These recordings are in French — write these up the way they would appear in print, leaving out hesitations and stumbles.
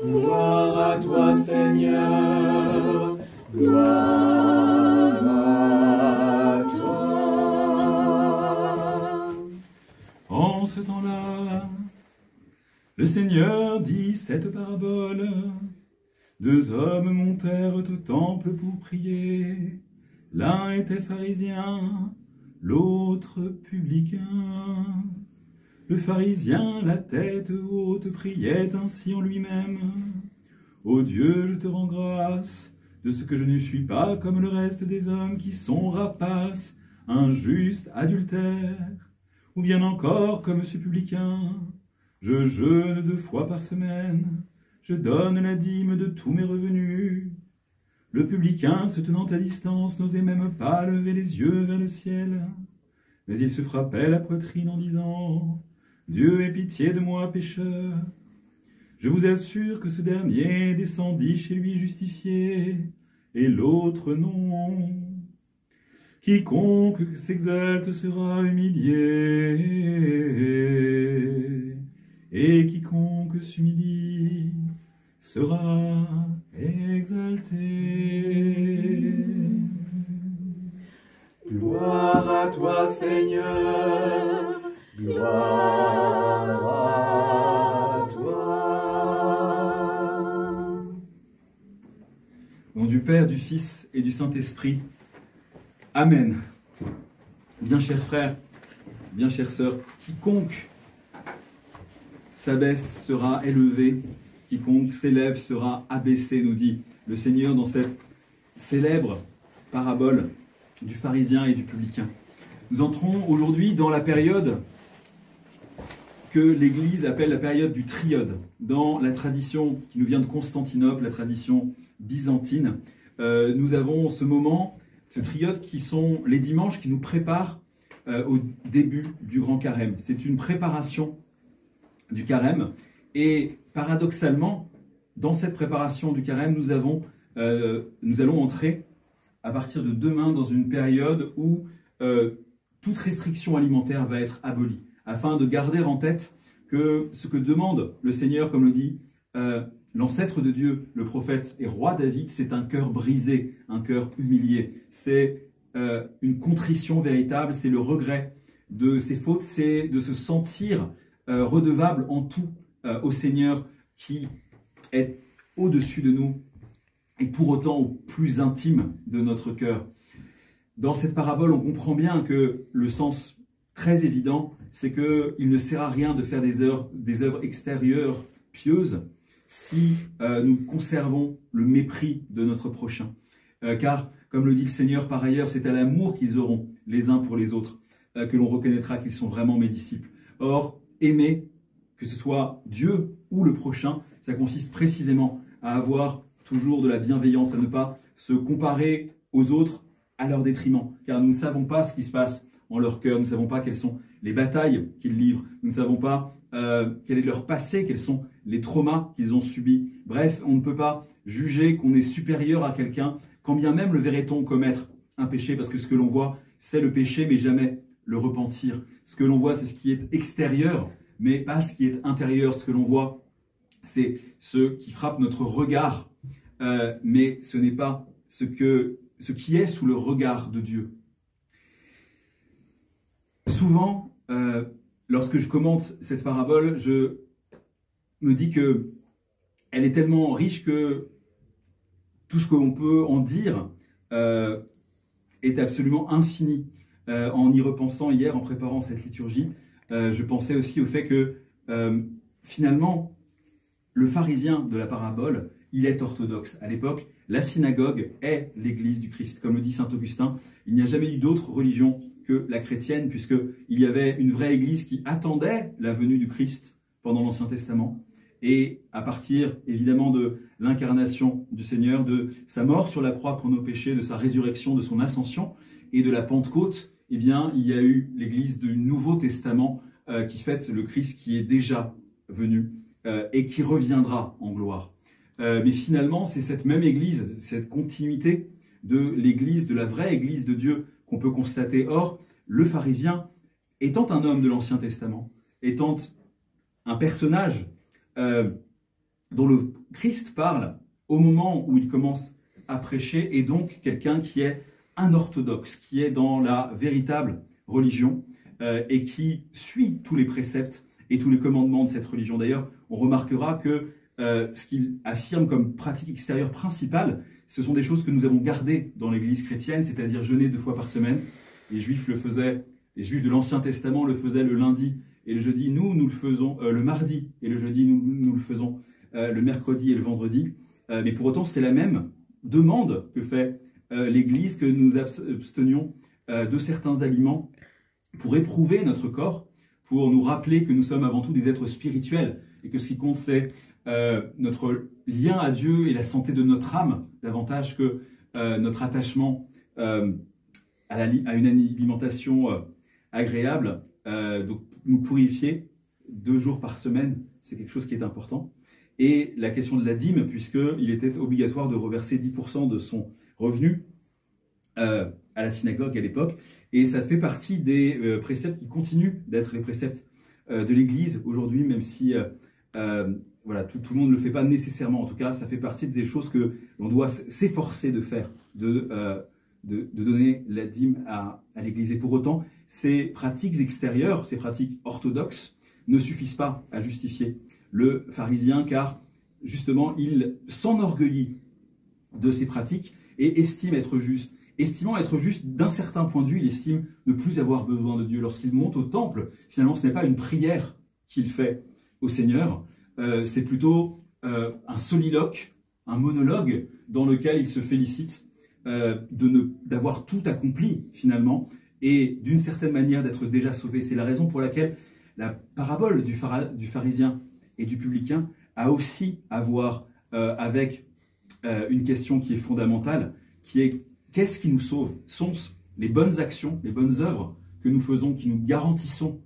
Gloire à toi, Seigneur, gloire à toi. En ce temps-là, le Seigneur dit cette parabole. Deux hommes montèrent au temple pour prier. L'un était pharisien, l'autre publicain. Le pharisien, la tête haute, priait ainsi en lui-même. Ô Dieu, je te rends grâce de ce que je ne suis pas comme le reste des hommes qui sont rapaces, injustes, adultères, ou bien encore comme ce publicain. Je jeûne 2 fois par semaine, je donne la dîme de tous mes revenus. Le publicain, se tenant à distance, n'osait même pas lever les yeux vers le ciel, mais il se frappait la poitrine en disant « Dieu ait pitié de moi, pécheur !» Je vous assure que ce dernier descendit chez lui justifié, et l'autre non. Quiconque s'exalte sera humilié, et quiconque s'humilie sera exalté. Gloire à toi, Seigneur, gloire à toi. Au nom du Père, du Fils et du Saint-Esprit. Amen. Bien chers frères, bien chères sœurs, quiconque s'abaisse sera élevé, quiconque s'élève sera abaissé, nous dit le Seigneur dans cette célèbre parabole du pharisien et du publicain. Nous entrons aujourd'hui dans la période que l'Église appelle la période du triode. Dans la tradition qui nous vient de Constantinople, la tradition byzantine, nous avons ce moment, ce triode qui sont les dimanches qui nous préparent au début du Grand Carême. C'est une préparation du Carême et paradoxalement, dans cette préparation du Carême, nous allons entrer à partir de demain dans une période où toute restriction alimentaire va être abolie, afin de garder en tête que ce que demande le Seigneur, comme le dit l'ancêtre de Dieu, le prophète et roi David, c'est un cœur brisé, un cœur humilié. C'est une contrition véritable, c'est le regret de ses fautes, c'est de se sentir redevable en tout au Seigneur qui est au-dessus de nous et pour autant au plus intime de notre cœur. Dans cette parabole, on comprend bien que le sens très évident, c'est qu'il ne sert à rien de faire des œuvres extérieures pieuses si nous conservons le mépris de notre prochain. Car, comme le dit le Seigneur par ailleurs, c'est à l'amour qu'ils auront les uns pour les autres que l'on reconnaîtra qu'ils sont vraiment mes disciples. Or, aimer, que ce soit Dieu ou le prochain, ça consiste précisément à avoir toujours de la bienveillance, à ne pas se comparer aux autres à leur détriment, car nous ne savons pas ce qui se passe en leur cœur, nous ne savons pas quelles sont les batailles qu'ils livrent, nous ne savons pas quel est leur passé, quels sont les traumas qu'ils ont subis. Bref, on ne peut pas juger qu'on est supérieur à quelqu'un, quand bien même le verrait-on commettre un péché, parce que ce que l'on voit, c'est le péché, mais jamais le repentir. Ce que l'on voit, c'est ce qui est extérieur, mais pas ce qui est intérieur. Ce que l'on voit, c'est ce qui frappe notre regard, mais ce n'est pas ce qui est sous le regard de Dieu. Souvent, lorsque je commente cette parabole, je me dis que elle est tellement riche que tout ce que l'on peut en dire est absolument infini. En y repensant hier, en préparant cette liturgie, je pensais aussi au fait que finalement, le pharisien de la parabole, il est orthodoxe. À l'époque, la synagogue est l'église du Christ. Comme le dit saint Augustin, il n'y a jamais eu d'autre religion que la chrétienne, puisqu'il y avait une vraie église qui attendait la venue du Christ pendant l'Ancien Testament. Et à partir, évidemment, de l'incarnation du Seigneur, de sa mort sur la croix pour nos péchés, de sa résurrection, de son ascension et de la Pentecôte, eh bien, il y a eu l'église du Nouveau Testament qui fête le Christ qui est déjà venu et qui reviendra en gloire. Mais finalement, c'est cette même église, cette continuité de l'église, de la vraie église de Dieu qu'on peut constater. Or, le pharisien, étant un homme de l'Ancien Testament, étant un personnage dont le Christ parle au moment où il commence à prêcher, et donc quelqu'un qui est un orthodoxe, qui est dans la véritable religion et qui suit tous les préceptes et tous les commandements de cette religion. D'ailleurs, on remarquera que ce qu'il affirme comme pratique extérieure principale, ce sont des choses que nous avons gardées dans l'Église chrétienne, c'est-à-dire jeûner 2 fois par semaine. Les Juifs le faisaient, les Juifs de l'Ancien Testament le faisaient le lundi et le jeudi. Nous le faisons le mardi et le jeudi, nous le faisons le mercredi et le vendredi. Mais pour autant, c'est la même demande que fait l'Église, que nous abstenions de certains aliments pour éprouver notre corps, pour nous rappeler que nous sommes avant tout des êtres spirituels et que ce qui compte, c'est notre lien à Dieu et la santé de notre âme, davantage que notre attachement à une alimentation agréable. Donc, nous purifier 2 jours par semaine, c'est quelque chose qui est important. Et la question de la dîme, puisqu'il était obligatoire de reverser 10% de son revenu à la synagogue à l'époque. Et ça fait partie des préceptes qui continuent d'être les préceptes de l'Église aujourd'hui, même si voilà, tout le monde ne le fait pas nécessairement. En tout cas, ça fait partie des choses que l'on doit s'efforcer de faire, de donner la dîme à l'Église. Et pour autant, ces pratiques extérieures, ces pratiques orthodoxes, ne suffisent pas à justifier le pharisien, car justement, il s'enorgueillit de ses pratiques et estime être juste. Estimant être juste d'un certain point de vue, il estime ne plus avoir besoin de Dieu. Lorsqu'il monte au temple, finalement, ce n'est pas une prière qu'il fait au Seigneur, c'est plutôt un soliloque, un monologue dans lequel il se félicite d'avoir tout accompli finalement et d'une certaine manière d'être déjà sauvé. C'est la raison pour laquelle la parabole du pharisien et du publicain a aussi à voir avec une question qui est fondamentale, qui est: qu'est-ce qui nous sauve? Sont-ce les bonnes actions, les bonnes œuvres que nous faisons, qui nous garantissons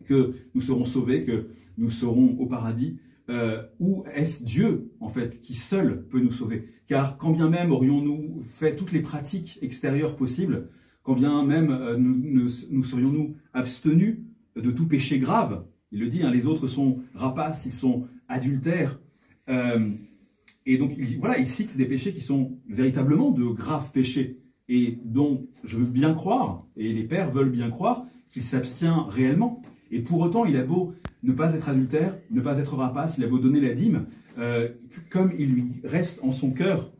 que nous serons sauvés, que nous serons au paradis, ou est-ce Dieu, en fait, qui seul peut nous sauver? Car quand bien même aurions-nous fait toutes les pratiques extérieures possibles, quand bien même nous serions-nous abstenus de tout péché grave, il le dit, hein, les autres sont rapaces, ils sont adultères, et donc il cite des péchés qui sont véritablement de graves péchés, et dont je veux bien croire, et les pères veulent bien croire, qu'il s'abstient réellement. Et pour autant, il a beau ne pas être adultère, ne pas être rapace, il a beau donner la dîme, comme il lui reste en son cœur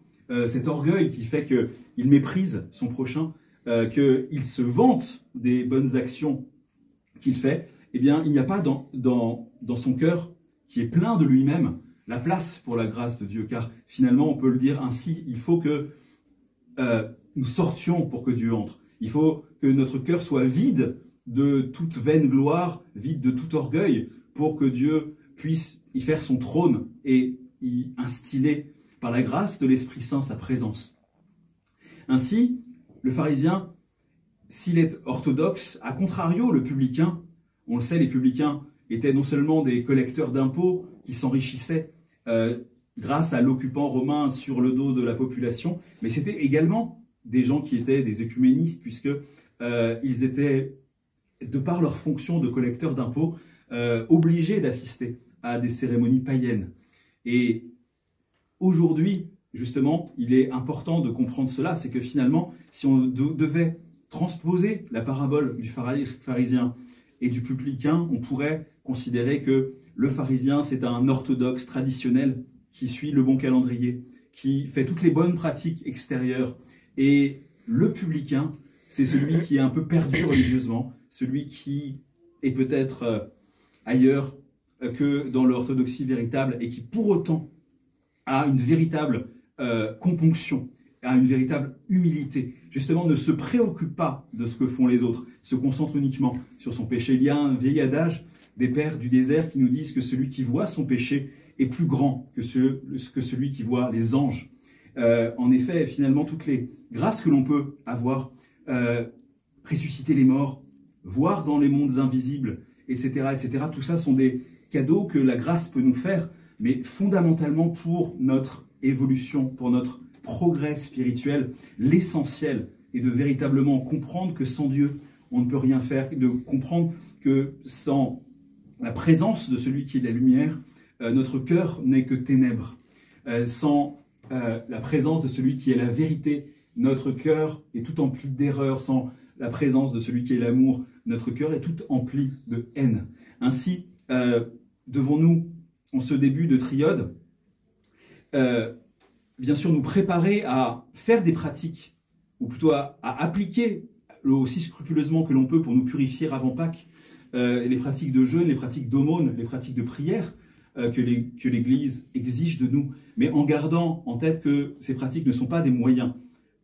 cet orgueil qui fait qu'il méprise son prochain, qu'il se vante des bonnes actions qu'il fait, eh bien, il n'y a pas dans son cœur, qui est plein de lui-même, la place pour la grâce de Dieu. Car finalement, on peut le dire ainsi, il faut que nous sortions pour que Dieu entre. Il faut que notre cœur soit vide de toute vaine gloire, vide de tout orgueil, pour que Dieu puisse y faire son trône et y instiller par la grâce de l'Esprit Saint sa présence. Ainsi, le pharisien, s'il est orthodoxe, à contrario, le publicain, on le sait, les publicains étaient non seulement des collecteurs d'impôts qui s'enrichissaient grâce à l'occupant romain sur le dos de la population, mais c'était également des gens qui étaient des œcuménistes, puisque ils étaient, de par leur fonction de collecteurs d'impôts, obligés d'assister à des cérémonies païennes. Et aujourd'hui, justement, il est important de comprendre cela, c'est que finalement, si on devait transposer la parabole du pharisien et du publicain, on pourrait considérer que le pharisien, c'est un orthodoxe traditionnel qui suit le bon calendrier, qui fait toutes les bonnes pratiques extérieures. Et le publicain, c'est celui qui est un peu perdu religieusement, celui qui est peut-être ailleurs que dans l'orthodoxie véritable et qui pour autant a une véritable componction, a une véritable humilité. Justement, ne se préoccupe pas de ce que font les autres, se concentre uniquement sur son péché. Il y a un vieil adage des pères du désert qui nous disent que celui qui voit son péché est plus grand que celui qui voit les anges. En effet, finalement, toutes les grâces que l'on peut avoir, ressusciter les morts, voir dans les mondes invisibles, etc., etc., tout ça sont des cadeaux que la grâce peut nous faire, mais fondamentalement pour notre évolution, pour notre progrès spirituel, l'essentiel est de véritablement comprendre que sans Dieu, on ne peut rien faire, de comprendre que sans la présence de celui qui est la lumière, notre cœur n'est que ténèbres. Sans la présence de celui qui est la vérité, notre cœur est tout empli d'erreurs. Sans la présence de celui qui est l'amour, notre cœur est tout empli de haine. Ainsi, devons-nous, en ce début de triode, bien sûr nous préparer à faire des pratiques, ou plutôt à appliquer aussi scrupuleusement que l'on peut pour nous purifier avant Pâques, les pratiques de jeûne, les pratiques d'aumône, les pratiques de prière que l'Église exige de nous, mais en gardant en tête que ces pratiques ne sont pas des moyens,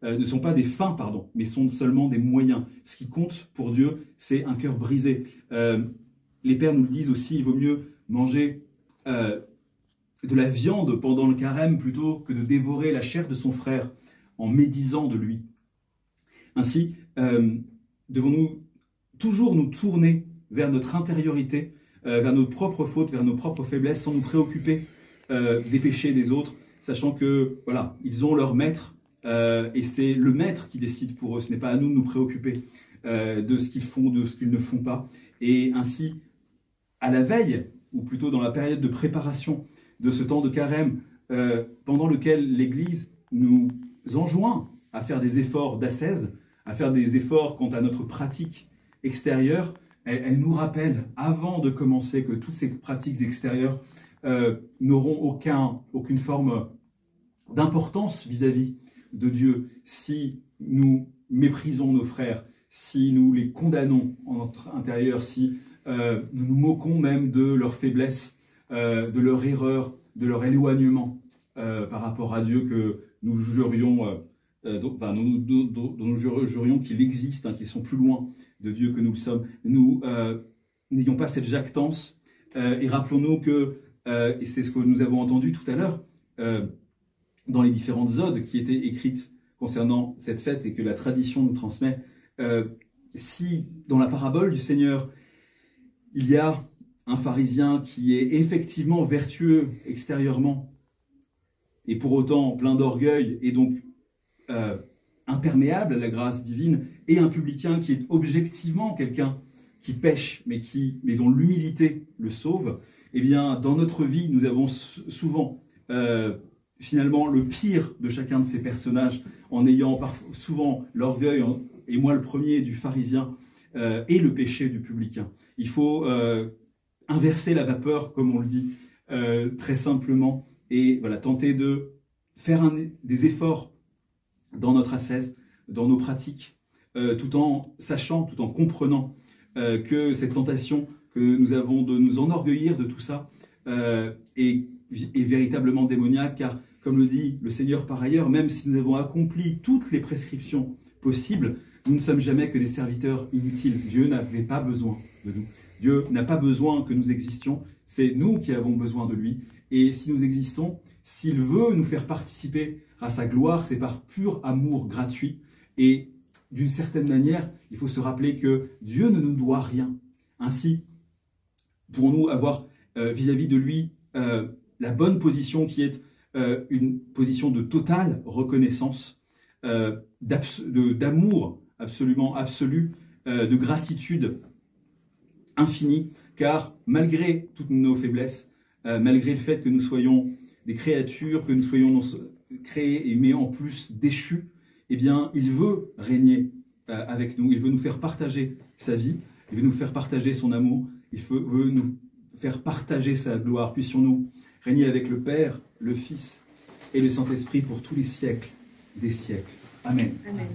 ne sont pas des fins, pardon, mais sont seulement des moyens. Ce qui compte pour Dieu, c'est un cœur brisé. Les pères nous le disent aussi, il vaut mieux manger de la viande pendant le carême plutôt que de dévorer la chair de son frère en médisant de lui. Ainsi, devons-nous toujours nous tourner vers notre intériorité, vers nos propres fautes, vers nos propres faiblesses, sans nous préoccuper des péchés des autres, sachant que voilà, ils ont leur maître et c'est le maître qui décide pour eux. Ce n'est pas à nous de nous préoccuper de ce qu'ils font, de ce qu'ils ne font pas. Et ainsi, à la veille, ou plutôt dans la période de préparation de ce temps de carême, pendant lequel l'Église nous enjoint à faire des efforts d'ascèse, à faire des efforts quant à notre pratique extérieure, elle nous rappelle, avant de commencer, que toutes ces pratiques extérieures n'auront aucune forme d'importance vis-à-vis de Dieu si nous méprisons nos frères, si nous les condamnons en notre intérieur, si nous nous moquons même de leur faiblesse, de leur erreur, de leur éloignement par rapport à Dieu que nous jurions, dont nous jurions qu'il existe, hein, qu'ils sont plus loin de Dieu que nous le sommes. Nous n'ayons pas cette jactance et rappelons-nous que, et c'est ce que nous avons entendu tout à l'heure, dans les différentes odes qui étaient écrites concernant cette fête et que la tradition nous transmet, si dans la parabole du Seigneur, il y a un pharisien qui est effectivement vertueux extérieurement et pour autant plein d'orgueil et donc imperméable à la grâce divine, et un publicain qui est objectivement quelqu'un qui pêche mais dont l'humilité le sauve, eh bien dans notre vie nous avons souvent finalement le pire de chacun de ces personnages en ayant souvent l'orgueil, et moi le premier, du pharisien et le péché du publicain. Il faut inverser la vapeur, comme on le dit très simplement, et voilà, tenter de faire des efforts dans notre ascèse, dans nos pratiques, tout en sachant, tout en comprenant que cette tentation que nous avons de nous enorgueillir de tout ça est véritablement démoniaque, car comme le dit le Seigneur par ailleurs, même si nous avons accompli toutes les prescriptions possibles, nous ne sommes jamais que des serviteurs inutiles. Dieu n'avait pas besoin de nous. Dieu n'a pas besoin que nous existions, c'est nous qui avons besoin de lui. Et si nous existons, s'il veut nous faire participer à sa gloire, c'est par pur amour gratuit. Et d'une certaine manière, il faut se rappeler que Dieu ne nous doit rien. Ainsi, pour nous avoir vis-à-vis de lui la bonne position qui est une position de totale reconnaissance, d'amour absolument absolu, de gratitude infinie, car malgré toutes nos faiblesses, malgré le fait que nous soyons des créatures, que nous soyons créés mais en plus déchus, eh bien, il veut régner avec nous, il veut nous faire partager sa vie, il veut nous faire partager son amour, il veut nous faire partager sa gloire. Puissions-nous régner avec le Père, le Fils et le Saint-Esprit pour tous les siècles des siècles. Amen. Amen.